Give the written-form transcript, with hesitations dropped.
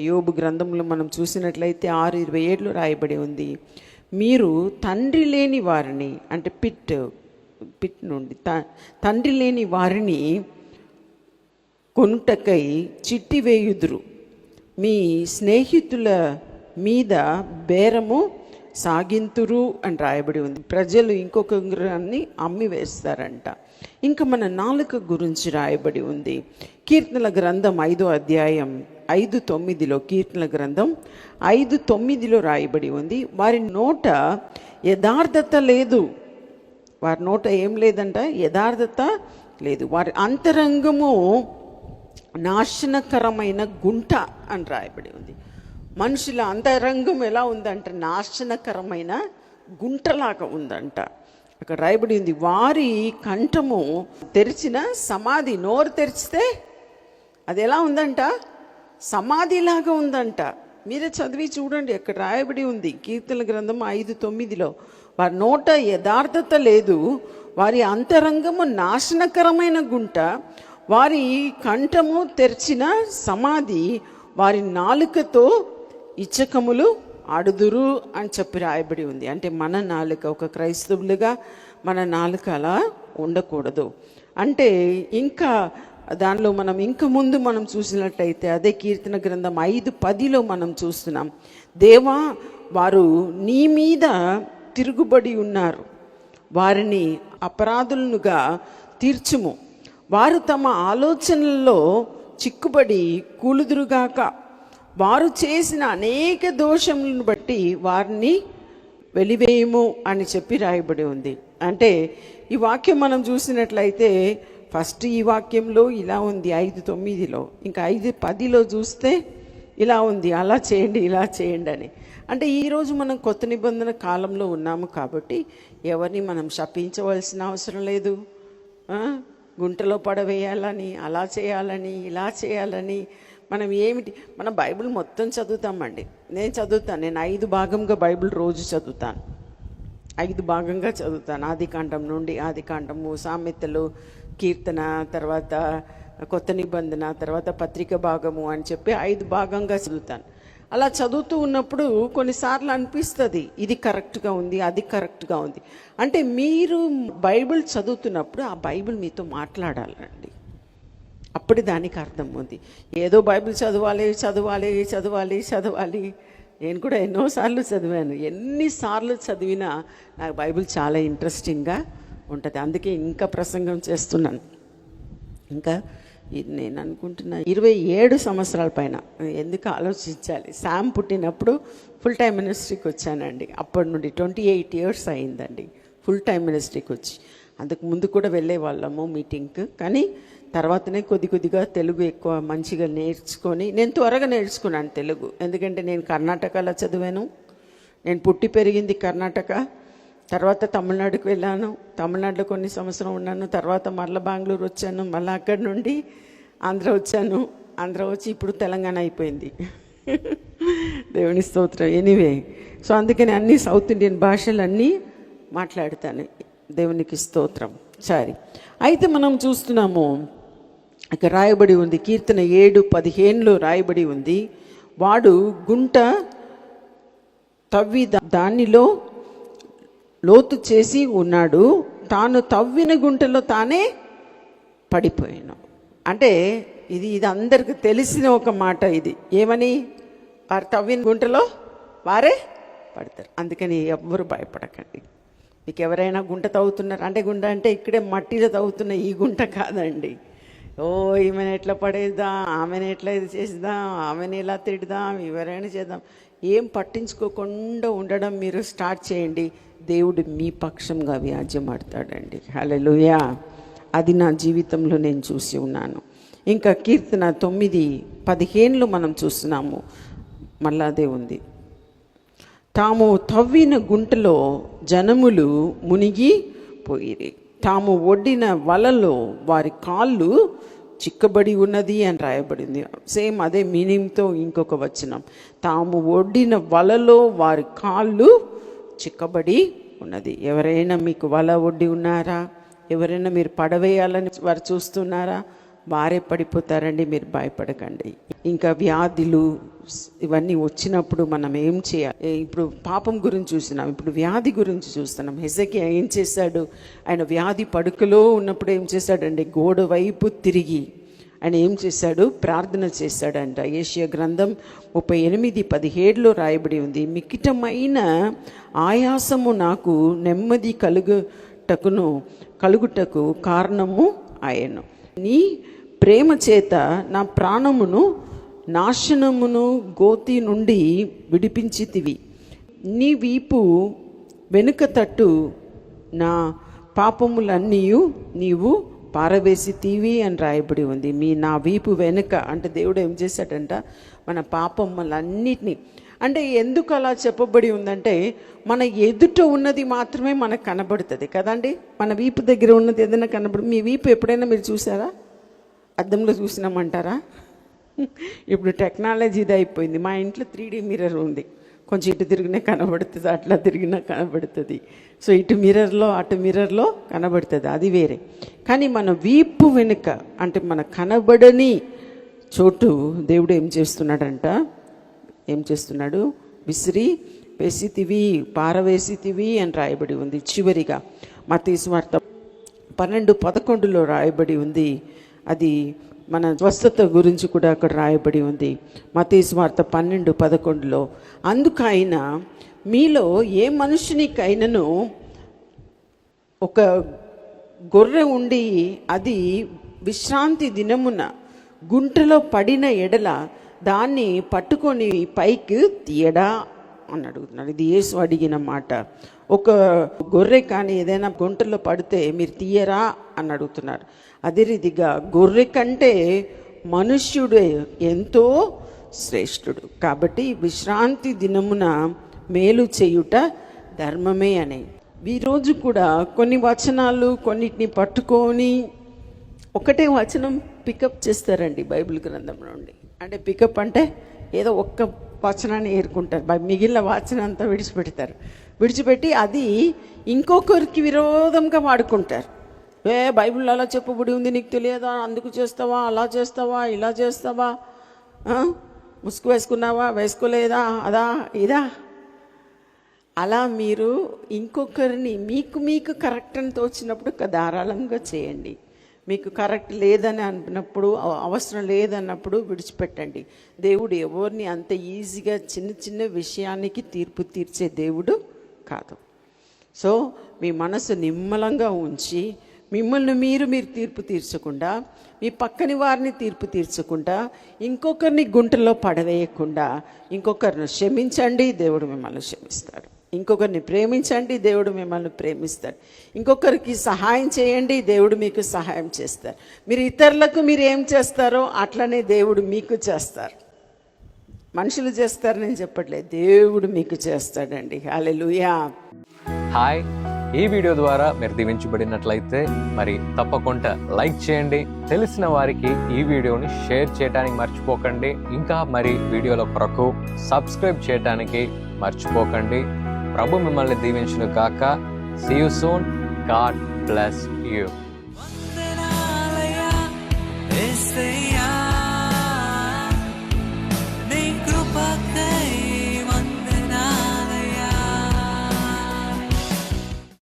యోబు గ్రంథంలో మనం చూసినట్లయితే 6:27 రాయబడి ఉంది, మీరు తండ్రి లేని వారిని, అంటే పిట్ నుండి తండ్రి లేని వారిని కొనుటకై చిట్టి వేయుదురు, మీ స్నేహితుల మీద బేరము సాగింతురు అని రాయబడి ఉంది. ప్రజలు ఇంకొకరిని అమ్మి వేస్తారంట. ఇంకా మన నాలుక గురించి రాయబడి ఉంది. కీర్తనల గ్రంథం 5వ అధ్యాయం 5:9 కీర్తనల గ్రంథం 5:9 రాయబడి ఉంది, వారి నోట యథార్థత లేదు. వారి నోట ఏం లేదంట? యథార్థత లేదు. వారి అంతరంగము నాశనకరమైన గుంట అని రాయబడి ఉంది. మనుషుల అంతరంగం ఎలా ఉందంట? నాశనకరమైన గుంటలాగా ఉందంట. అక్కడ రాయబడి ఉంది, వారి కంఠము తెరిచిన సమాధి. నోరు తెరిచితే అది ఎలా ఉందంట? సమాధిలాగా ఉందంట. మీరే చదివి చూడండి, అక్కడ రాయబడి ఉంది కీర్తనల గ్రంథం 5:9. వారి నోట యథార్థత లేదు, వారి అంతరంగము నాశనకరమైన గుంట, వారి కంఠము తెరిచిన సమాధి, వారి నాలుకతో ఇచ్చకములు ఆడుదురు అని చెప్పి రాయబడి ఉంది. అంటే మన నాలుక, ఒక క్రైస్తవులుగా మన నాలుక అలా ఉండకూడదు. అంటే ఇంకా దానిలో మనం ముందు మనం చూసినట్టయితే అదే కీర్తన గ్రంథం 5:10 మనం చూస్తున్నాం, దేవా వారు నీ మీద తిరుగుబడి ఉన్నారు, వారిని అపరాధులుగా తీర్చుము, వారు తమ ఆలోచనల్లో చిక్కుబడి కూలుదురుగాక, వారు చేసిన అనేక దోషములను బట్టి వారిని వెలివేయము అని చెప్పి రాయబడి ఉంది. అంటే ఈ వాక్యం మనం చూసినట్లయితే ఫస్ట్ ఈ వాక్యంలో ఇలా ఉంది 5:9, ఇంకా 5:10 చూస్తే ఇలా ఉంది, అలా చేయండి ఇలా చేయండి అని. అంటే ఈరోజు మనం కొత్త నిబంధన కాలంలో ఉన్నాము కాబట్టి ఎవరిని మనం శపించవలసిన అవసరం లేదు. గుంటలో పడవేయాలని, అలా చేయాలని, ఇలా చేయాలని మనం ఏమిటి? మన బైబిల్ మొత్తం చదువుతామండి. నేను చదువుతాను, నేను 5 భాగంగా బైబిల్ రోజు చదువుతాను, 5 భాగంగా చదువుతాను. ఆదికాండం నుండి, ఆదికాండము, సామెతలు, కీర్తన, తర్వాత కొత్త నిబంధన, తర్వాత పత్రిక భాగము అని చెప్పి 5 భాగంగా చదువుతాను. అలా చదువుతూ ఉన్నప్పుడు కొన్నిసార్లు అనిపిస్తుంది ఇది కరెక్ట్గా ఉంది, అది కరెక్ట్గా ఉంది. అంటే మీరు బైబిల్ చదువుతున్నప్పుడు ఆ బైబిల్ మీతో మాట్లాడాలండి. అప్పుడు దానికి అర్థం ఉంది. ఏదో బైబిల్ చదవాలి చదవాలి చదవాలి చదవాలి. నేను కూడా ఎన్నోసార్లు చదివాను. ఎన్నిసార్లు చదివినా నాకు బైబిల్ చాలా ఇంట్రెస్టింగ్గా ఉంటుంది. అందుకే ఇంకా ప్రసంగం చేస్తున్నాను. ఇంకా నేను అనుకుంటున్నా 27 సంవత్సరాల పైన. ఎందుకు ఆలోచించాలి, శామ్ పుట్టినప్పుడు ఫుల్ టైం మినిస్ట్రీకి వచ్చానండి. అప్పటి నుండి 28 years అయిందండి ఫుల్ టైం మినిస్ట్రీకి వచ్చి. అందుకు ముందు కూడా వెళ్ళే వాళ్ళము మీటింగ్కి, కానీ తర్వాతనే కొద్దిగా తెలుగు ఎక్కువ మంచిగా నేర్చుకొని, నేను త్వరగా నేర్చుకున్నాను తెలుగు. ఎందుకంటే నేను కర్ణాటకలో చదివాను, నేను పుట్టి పెరిగింది కర్ణాటక. తర్వాత తమిళనాడుకి వెళ్ళాను, తమిళనాడులో కొన్ని సంవత్సరం ఉన్నాను. తర్వాత మళ్ళీ బెంగళూరు వచ్చాను, మళ్ళీ అక్కడి నుండి ఆంధ్ర వచ్చాను. ఆంధ్ర వచ్చి ఇప్పుడు తెలంగాణ అయిపోయింది. దేవుని స్తోత్రం. ఎనీవే, సో అందుకని అన్ని సౌత్ ఇండియన్ భాషలన్నీ మాట్లాడతాను. దేవునికి స్తోత్రం. సరే, అయితే మనం చూస్తున్నాము ఇక్కడ రాయబడి ఉంది, కీర్తన 7:15 రాయబడి ఉంది, వాడు గుంట తవ్వి దానిలో లోతు చేసి ఉన్నాడు, తాను తవ్విన గుంటలో తానే పడిపోయాను. అంటే ఇది అందరికి తెలిసిన ఒక మాట. ఇది ఏమని? వారు తవ్విన గుంటలో వారే పడతారు. అందుకని ఎవ్వరు భయపడకండి. మీకు ఎవరైనా గుంట తవ్వుతున్నారు అంటే, గుంట అంటే ఇక్కడే మట్టిలో తవ్వుతున్న ఈ గుంట కాదండి. ఈమెను ఎట్లా పడేద్దాం, ఆమెను ఎట్లా ఇది చేద్దాం, ఆమెను ఎలా తిడదాం, ఎవరైనా చేద్దాం, ఏం పట్టించుకోకుండా ఉండడం మీరు స్టార్ట్ చేయండి. దేవుడు మీ పక్షంగా వ్యాజ్యమాడతాడండి. హల్లెలూయా. అది నా జీవితంలో నేను చూసి ఉన్నాను. ఇంకా కీర్తన 9:15 మనం చూస్తున్నాము, మళ్ళా అదే ఉంది, తాము తవ్విన గుంటలో జనములు మునిగి పోయిరి, తాము ఒడ్డిన వలలో వారి కాళ్ళు చిక్కబడి ఉన్నది అని రాయబడింది. సేమ్ అదే మీనింగ్తో ఇంకొక వచనం, తాము ఒడ్డిన వలలో వారి కాళ్ళు చిక్కబడి ఉన్నది. ఎవరైనా మీకు వల ఒడ్డి ఉన్నారా? ఎవరైనా మీరు పడవేయాలని వారు చూస్తున్నారా? వారే పడిపోతారండి, మీరు భయపడకండి. ఇంకా వ్యాధులు ఇవన్నీ వచ్చినప్పుడు మనం ఏం చేయాలి? ఇప్పుడు పాపం గురించి చూస్తున్నాం, ఇప్పుడు వ్యాధి గురించి చూస్తున్నాం. హెజకియా ఏం చేశాడు? ఆయన వ్యాధి పడుకలో ఉన్నప్పుడు ఏం చేశాడండి? గోడ వైపు తిరిగి ఆయన ఏం చేశాడు? ప్రార్థన చేశాడంట. యెషయా గ్రంథం 38:17 రాయబడి ఉంది, మికిటమైన ఆయాసము నాకు నెమ్మది కలుగుటకు కారణము ఆయను. నీ ప్రేమ చేత నా ప్రాణమును నాశనమును గోతి నుండి విడిపించితివి. నీ వీపు వెనుక తట్టు నా పాపములన్నీ నీవు పారవేసితివి అని రాయబడి ఉంది. నా వీపు వెనుక అంటే దేవుడు ఏం చేశాడంట? మన పాపములన్నిటినీ, అంటే ఎందుకు అలా చెప్పబడి ఉందంటే మన ఎదుట ఉన్నది మాత్రమే మనకు కనబడుతుంది కదండి. మన వీపు దగ్గర ఉన్నది ఏదైనా కనబడు. మీ వీపు ఎప్పుడైనా మీరు చూసారా? అద్దంలో చూసినామంటారా? ఇప్పుడు టెక్నాలజీ ఇది అయిపోయింది. మా ఇంట్లో 3D మిర్రర్ ఉంది. కొంచెం ఇటు తిరిగినా కనబడుతుంది, అట్లా తిరిగినా కనబడుతుంది. సో ఇటు మిర్రర్లో అటు మిర్రర్లో కనబడుతుంది, అది వేరే. కానీ మన వీపు వెనుక అంటే మన కనబడని చోటు దేవుడు ఏం చేస్తున్నాడు? విసిరి వేసితివి, పారవేసితివి అని రాయబడి ఉంది. చివరిగా మత్తయి సువార్త 12:11 రాయబడి ఉంది. అది మన స్వస్థత గురించి కూడా అక్కడ రాయబడి ఉంది. మత్తయి సువార్త 12:11 అందుకైనా మీలో ఏ మనుషునికైనను ఒక గొర్రె ఉండి అది విశ్రాంతి దినమున గుంటలో పడిన ఎడల దాన్ని పట్టుకొని పైకి తీయడా అని అడుగుతున్నారు. ఇది యేసు అడిగిన మాట. ఒక గొర్రె కానీ ఏదైనా గుంటలో పడితే మీరు తీయరా అని అడుగుతున్నారు. అదే రీతిగా గొర్రె కంటే మనుష్యుడే ఎంతో శ్రేష్ఠుడు. కాబట్టి విశ్రాంతి దినమున మేలు చేయుట ధర్మమే అని. ఈరోజు కూడా కొన్ని వచనాలు కొన్నిటిని పట్టుకొని ఒకటే వచనం పికప్ చేస్తారండి బైబిల్ గ్రంథం నుండి. అంటే పికప్ అంటే ఏదో ఒక్క వచనాన్ని ఏరుకుంటారు, మిగిలిన వచనం అంతా విడిచిపెట్టి అది ఇంకొకరికి విరోధంగా వాడుకుంటారు. బైబిల్లో అలా చెప్పబడి ఉంది, నీకు తెలియదా? అందుకు చేస్తావా, అలా చేస్తావా, ఇలా చేస్తావా, ముసుగు వేసుకున్నావా, వేసుకోలేదా, అదా ఇదా. అలా మీరు ఇంకొకరిని మీకు కరెక్ట్ అని తోచినప్పుడు ధారాళంగా చేయండి. మీకు కరెక్ట్ లేదని అన్నప్పుడు, అవసరం లేదన్నప్పుడు విడిచిపెట్టండి. దేవుడు ఎవరిని అంత ఈజీగా చిన్న విషయానికి తీర్పు తీర్చే దేవుడు కాదు. సో మీ మనసు నిమ్మలంగా ఉంచి మిమ్మల్ని మీరు తీర్పు తీర్చకుండా, మీ పక్కని వారిని తీర్పు తీర్చకుండా, ఇంకొకరిని గుంటలో పడవేయకుండా ఇంకొకరిని క్షమించండి, దేవుడు మిమ్మల్ని క్షమిస్తాడు. ఇంకొకరిని ప్రేమించండి, దేవుడు మిమ్మల్ని ప్రేమిస్తాడు. ఇంకొకరికి సహాయం చేయండి, దేవుడు మీకు సహాయం చేస్తారు. మీరు ఇతరులకు మీరు ఏం చేస్తారో అట్లనే దేవుడు మీకు చేస్తారు. మనుషులు చేస్తారని చెప్పట్లేదు, దేవుడు మీకు చేస్తాడండి. హల్లెలూయా. హాయ్, ఈ వీడియో ద్వారా మీరు దీవించబడినట్లయితే మరి తప్పకుండా లైక్ చేయండి. తెలిసిన వారికి ఈ వీడియోని షేర్ చేయడానికి మర్చిపోకండి. ఇంకా మరి వీడియోల కొరకు సబ్స్క్రైబ్ చేయడానికి మర్చిపోకండి. ప్రభు మిమ్మల్ని దీవించును గాక. See you soon. God bless you.